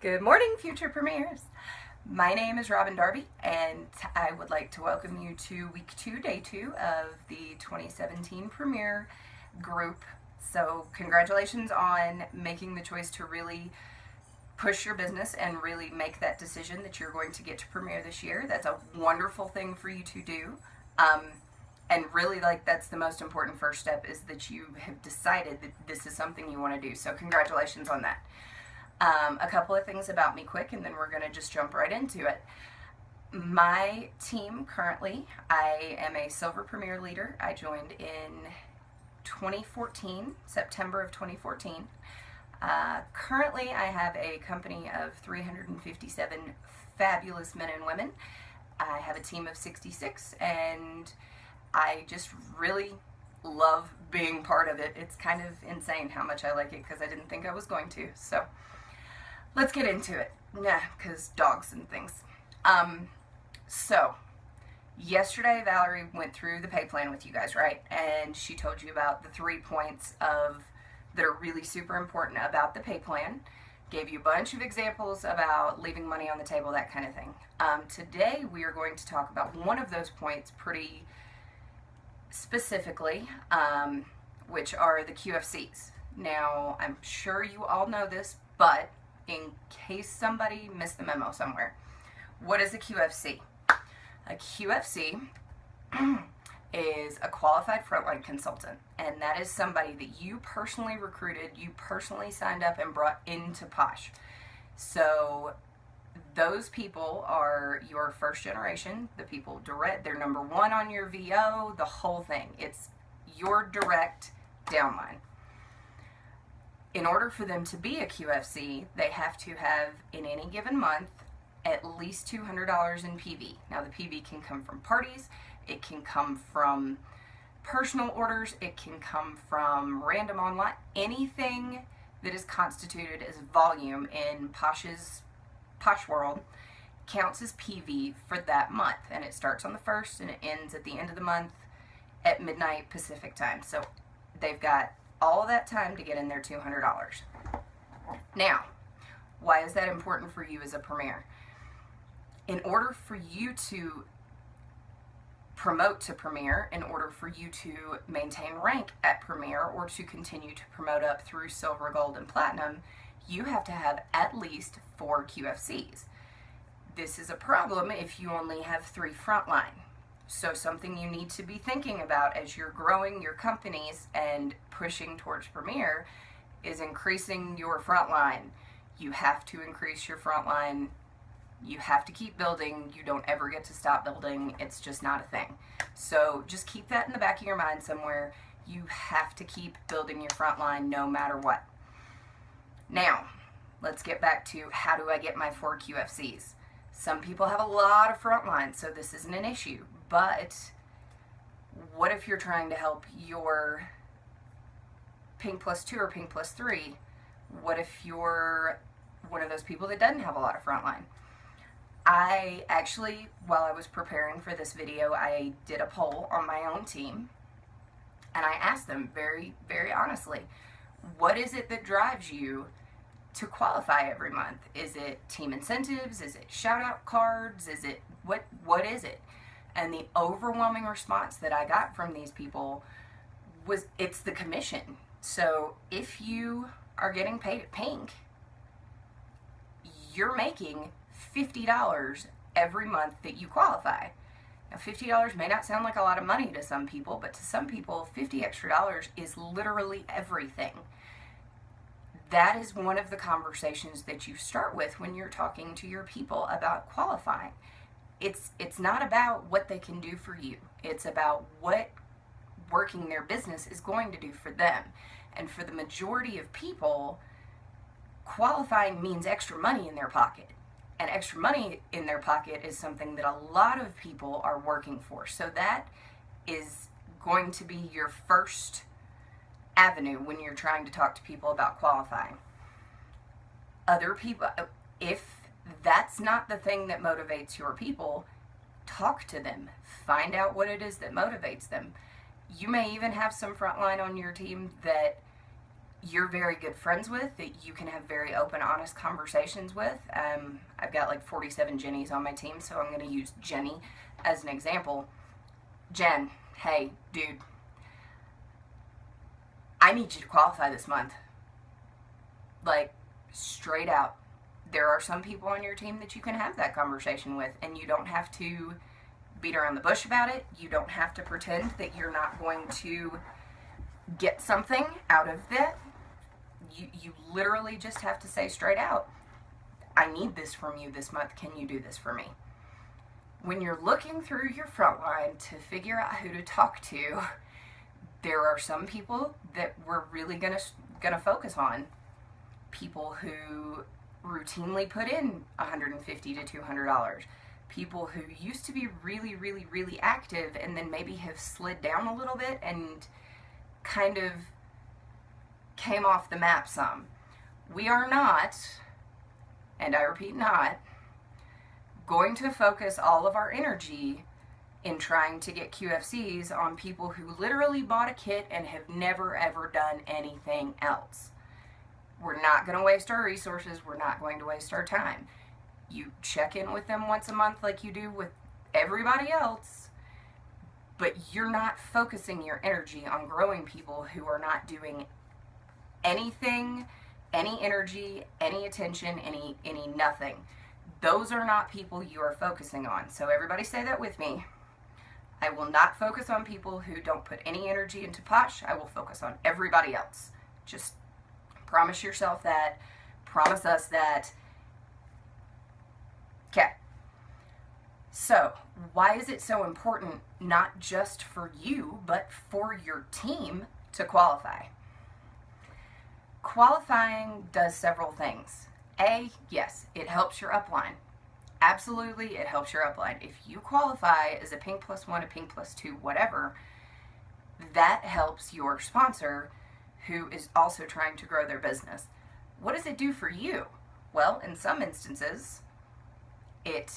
Good morning, future premiers. My name is Robin Darby, and I would like to welcome you to week 2, day 2 of the 2017 Premier group. So congratulations on making the choice to really push your business and really make that decision that you're going to get to Premier this year. That's a wonderful thing for you to do. And really, that's the most important first step, is that you have decided that this is something you want to do. So congratulations on that. A couple of things about me quick, and then we're going to just jump right into it. My team currently, I am a Silver Premier leader. I joined in 2014, September of 2014. Currently, I have a company of 357 fabulous men and women. I have a team of 66, and I just really love being part of it. It's kind of insane how much I like it, because I didn't think I was going to. So let's get into it. Because dogs and things. So yesterday Valerie went through the pay plan with you guys, right? And she told you about the 3 points that are really super important about the pay plan. Gave you a bunch of examples about leaving money on the table, that kind of thing. Today we are going to talk about one of those points pretty specifically, which are the QFCs. Now, I'm sure you all know this, but in case somebody missed the memo somewhere, what is a QFC? A QFC is a qualified frontline consultant, and that is somebody that you personally recruited, you personally signed up and brought into Posh. So those people are your first generation, the people direct, they're number one on your VO, the whole thing. It's your direct downline. In order for them to be a QFC, they have to have, in any given month, at least $200 in PV. Now, the PV can come from parties, it can come from personal orders, it can come from random online. Anything that is constituted as volume in Posh world counts as PV for that month. And it starts on the 1st and it ends at the end of the month at midnight Pacific time. So they've got all that time to get in their $200. Now, why is that important for you as a Premier? In order for you to promote to Premier, in order for you to maintain rank at Premier, or to continue to promote up through Silver, Gold, and Platinum, you have to have at least 4 QFCs. This is a problem if you only have 3 frontline. So something you need to be thinking about as you're growing your companies and pushing towards Premier is increasing your frontline. You have to increase your frontline. You have to keep building. You don't ever get to stop building. It's just not a thing. So just keep that in the back of your mind somewhere. You have to keep building your frontline no matter what. Now, let's get back to, how do I get my 4 QFCs? Some people have a lot of frontline, so this isn't an issue. But what if you're trying to help your Pink Plus 2 or Pink Plus 3? What if you're one of those people that doesn't have a lot of frontline? I actually, while I was preparing for this video, I did a poll on my own team, and I asked them very, very honestly, what is it that drives you to qualify every month? Is it team incentives? Is it shout out cards? Is it, what is it? And the overwhelming response that I got from these people was, it's the commission. So if you are getting paid at Pink, you're making $50 every month that you qualify. Now, $50 may not sound like a lot of money to some people, but to some people, $50 extra is literally everything. That is one of the conversations that you start with when you're talking to your people about qualifying. It's not about what they can do for you. It's about what working their business is going to do for them. And for the majority of people, qualifying means extra money in their pocket. And extra money in their pocket is something that a lot of people are working for. So that is going to be your first avenue when you're trying to talk to people about qualifying. Other people, if that's not the thing that motivates your people, talk to them. Find out what it is that motivates them. You may even have some frontline on your team that you're very good friends with, that you can have very open, honest conversations with. I've got like 47 Jennies on my team, so I'm going to use Jenny as an example. Jen, hey, dude, I need you to qualify this month. Like, straight out. There are some people on your team that you can have that conversation with, and you don't have to beat around the bush about it. You don't have to pretend that you're not going to get something out of that. You literally just have to say straight out, I need this from you this month. Can you do this for me? When you're looking through your front line to figure out who to talk to, there are some people that we're really gonna focus on. People who routinely put in $150 to $200. People who used to be really, really, really active and then maybe have slid down a little bit and kind of came off the map some. We are not, and I repeat not, going to focus all of our energy in trying to get QFCs on people who literally bought a kit and have never ever done anything else. We're not going to waste our resources. We're not going to waste our time. You check in with them once a month like you do with everybody else, but you're not focusing your energy on growing people who are not doing anything, any energy, any attention, any nothing. Those are not people you are focusing on. So everybody say that with me. I will not focus on people who don't put any energy into Posh. I will focus on everybody else. Just promise yourself that. Promise us that. Okay. So, why is it so important, not just for you, but for your team to qualify? Qualifying does several things. A, yes, it helps your upline. Absolutely, it helps your upline. If you qualify as a pink +1, a pink +2, whatever, that helps your sponsor who is also trying to grow their business. What does it do for you? Well, in some instances, it,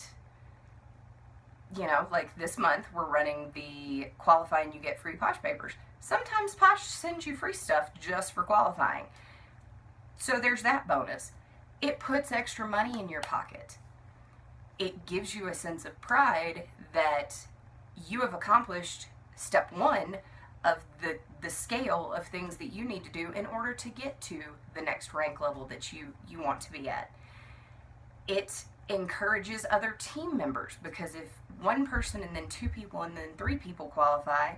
like this month, we're running the qualify and you get free Posh papers. Sometimes Posh sends you free stuff just for qualifying. So there's that bonus. It puts extra money in your pocket. It gives you a sense of pride that you have accomplished step one of the scale of things that you need to do in order to get to the next rank level that you want to be at. It encourages other team members, because if one person and then two people and then three people qualify,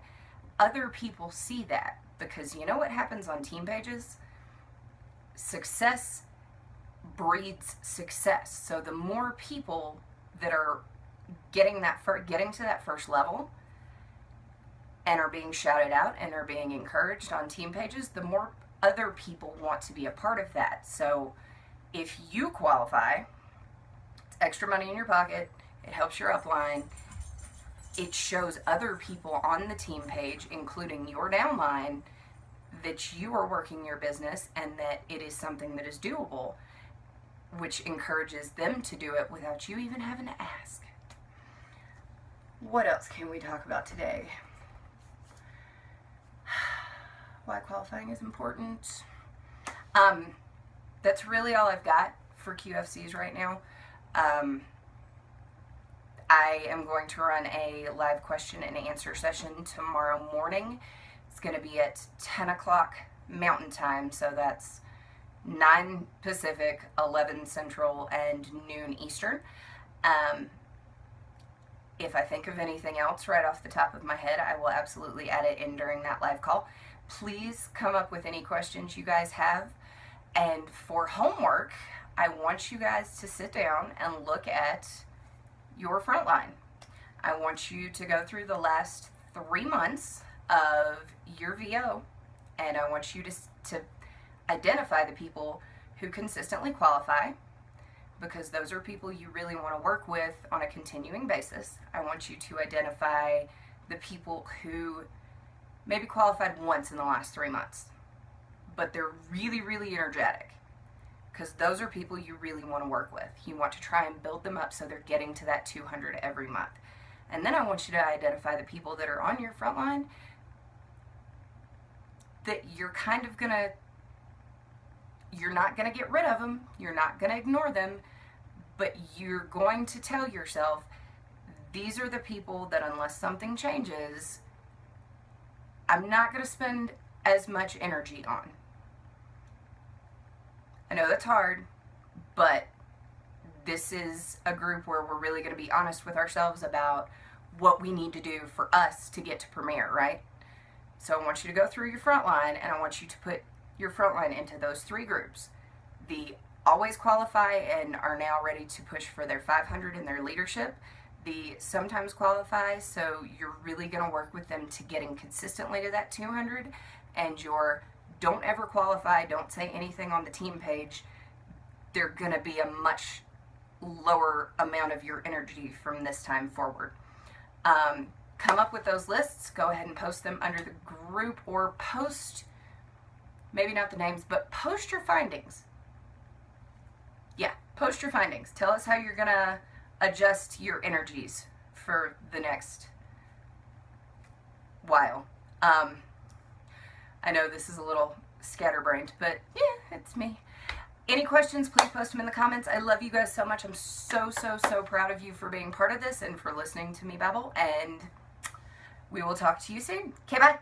other people see that, because you know what happens on team pages? Success breeds success. So the more people that are getting to that first level and are being shouted out and are being encouraged on team pages, the more other people want to be a part of that. So if you qualify, it's extra money in your pocket, it helps your upline, it shows other people on the team page, including your downline, that you are working your business and that it is something that is doable, which encourages them to do it without you even having to ask. What else can we talk about today? Why qualifying is important. That's really all I've got for QFCs right now. I am going to run a live question and answer session tomorrow morning. It's going to be at 10 o'clock Mountain Time, so that's 9 Pacific, 11 Central, and noon Eastern. If I think of anything else right off the top of my head, I will absolutely add it in during that live call. Please come up with any questions you guys have. And for homework, I want you guys to sit down and look at your front line. I want you to go through the last 3 months of your VO, and I want you to identify the people who consistently qualify, because those are people you really want to work with on a continuing basis. I want you to identify the people who maybe qualified once in the last 3 months, but they're really, really energetic, because those are people you really want to work with. You want to try and build them up so they're getting to that 200 every month. And then I want you to identify the people that are on your front line that you're kind of going to you're not going to get rid of them. You're not going to ignore them. But you're going to tell yourself, these are the people that unless something changes, I'm not going to spend as much energy on. I know that's hard, but this is a group where we're really going to be honest with ourselves about what we need to do for us to get to Premier, right? So I want you to go through your front line, and I want you to put your front line into those 3 groups. The always qualify and are now ready to push for their 500 in their leadership. The sometimes qualify, so you're really going to work with them to getting consistently to that 200. And your don't ever qualify, don't say anything on the team page. They're going to be a much lower amount of your energy from this time forward. Come up with those lists. Go ahead and post them under the group, or post, maybe not the names, but post your findings. Yeah, post your findings. Tell us how you're going to adjust your energies for the next while. I know this is a little scatterbrained, but yeah, it's me. Any questions, please post them in the comments. I love you guys so much. I'm so proud of you for being part of this and for listening to me babble. And we will talk to you soon. Okay, bye.